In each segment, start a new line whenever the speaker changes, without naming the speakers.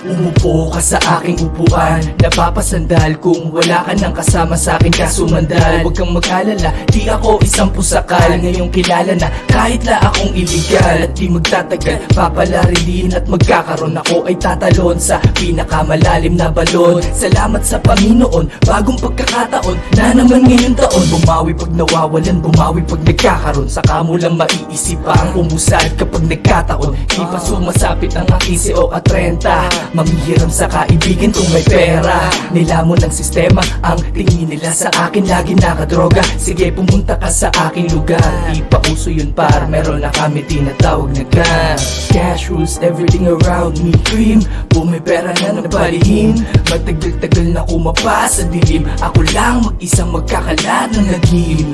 Umupo ka sa aking upuan, napapasandal kung wala ka nang kasama sa akin kasumandal. Huwag kang mag-alala, di ako isang pusakal. Ngayong kilala na kahit la akong iligal. At di magtatagal, papalarin at magkakaroon. Ako ay tatalon sa pinakamalalim na balon. Salamat sa Panginoon, bagong pagkakataon na naman ngayong taon. Bumawi pag nawawalan, bumawi pag nagkakaroon. Saka mo lang maiisip pa ang umusad kapag nagkataon. Di pa sumasapit ang aking 15 at 30. Manghihiram sa kaibigan kung may pera. Nilamon ng sistema, ang tingin nila sa akin lagi nakadroga. Sige pumunta ka sa aking lugar, di pa uso yun par, meron na kami tinatawag na gun. Cash rules everything around me, cream. Bumipera na ng palihim, matagal-tagal na kumapa sa dilim. Ako lang mag-isang magkakalat ng nagim.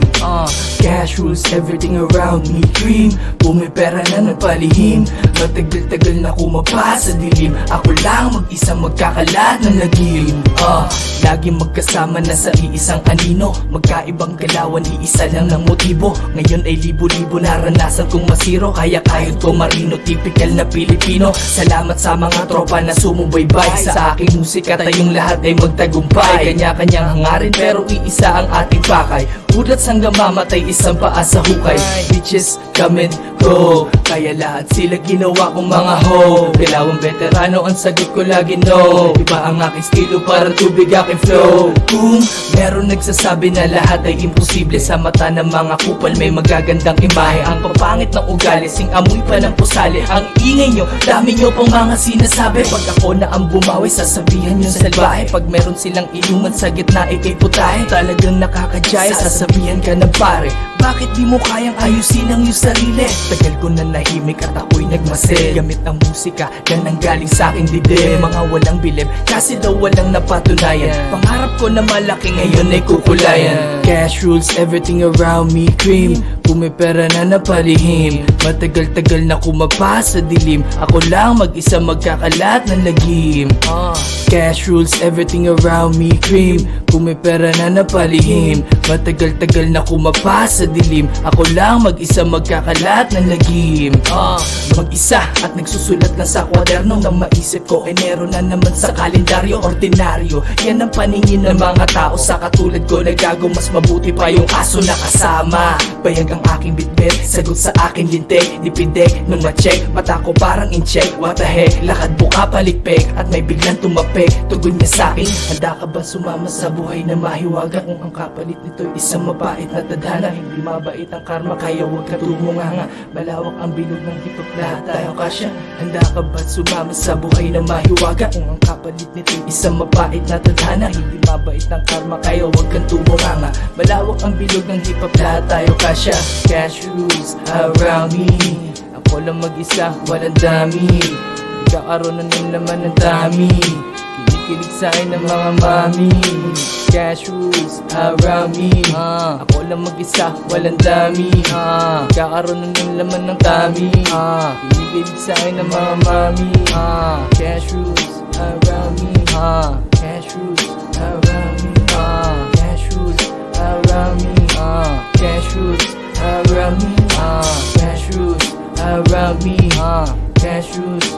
Cash rules everything around me, cream. Bumipera na ng palihim, matagal-tagal na kumapa sa dilim. Ako lang mag-isang magkakalat ng lagim. Laging magkasama na sa iisang anino, magkaibang galawan, iisa lang ng motibo. Ngayon ay libo-libo naranasan kong masiro, kaya kahit ko marino, typical na Pilipino. Salamat sa mga tropa na sumubaybay sa aking musika, tayong lahat ay magtagumpay. Kanya-kanyang hangarin pero iisa ang ating pakay. Ulat hanggang mamatay, isang paa sa hukay. Bitches come and go, kaya lahat sila ginawa kong mga ho. Dalawang veterano, ang sagot ko lagi no. Iba ang aking estilo, para tubig aking flow. Kung meron nagsasabi na lahat ay imposible, sa mata ng mga kupal may magagandang imahe. Ang papangit ng ugali, sing amoy pa ng pusali. Ang ingay nyo, dami nyo pang mga sinasabi. Pag ako na ang bumawi, sasabihan nyo salbahe. Pag meron silang inuman sa gitna, ikay putahe. Talagang nakakajaya, sasabihan ka ng pare. Bakit di mo kayang ayusin ang iyong sarili? Tagal ko na nahimik at ako'y nagmasid. Gamit ang musika na nanggaling sa aking dibdib. Mga walang bilib, kasi daw walang napatunayan. Pangarap ko na malaki, ngayon ay kukulayan. Cash rules everything around me, cream. Pumipera na napalihim, matagal-tagal na kumapa sa dilim. Ako lang mag-isa magkakalat ng lagim. Cash rules everything around me, cream. Pumipera na napalihim, matagal-tagal na kumapa sa dilim. Ako lang mag-isa magkakalat ng lagim. Mag-isa at nagsusulat lang sa kwaderno. Nang maisip ko, Enero na naman sa kalendaryo. Ordinaryo, yan ang paningin ng mga tao sa katulad ko. Nagago mas mabuti pa yung aso na kasama. Bayag ang aking bitbit, sagot sa aking lintik. Dipinde nung ma-check, mata ko parang in-check. What the heck, lakad buka palikpik, at may biglang tumapik. Tugon niya sa'kin, handa ka ba sumama sa buhay na mahiwaga? Kung ang kapalit nito'y isang mabait na tadhana, hindi mabait ang karma, kaya huwag ka tumunganga. Malawak ang bilog ng hip-hop, lahat tayo kasya. Handa ka ba sumama sa buhay na mahiwaga? Kung ang kapalit nito'y isang mabait na tadhana, hindi mabait ang karma, kaya huwag kang tumunganga. Malawak ang bilog ng hip-hop, lahat tayo kasya. Cash rules around me, ako lang mag-isa, walang dami. Nagkakaroon na ng laman ng dami, kinikilig sa'kin ng mga mami. Cash rules around me, ako lang mag-isa, walang dami. Nagkakaroon na ng laman ng dami, kinikilig sa'kin ng mga mami. Cash rules around me, cash rules around me, cash rules around me, cash rules around me, cash rules around me, cash rules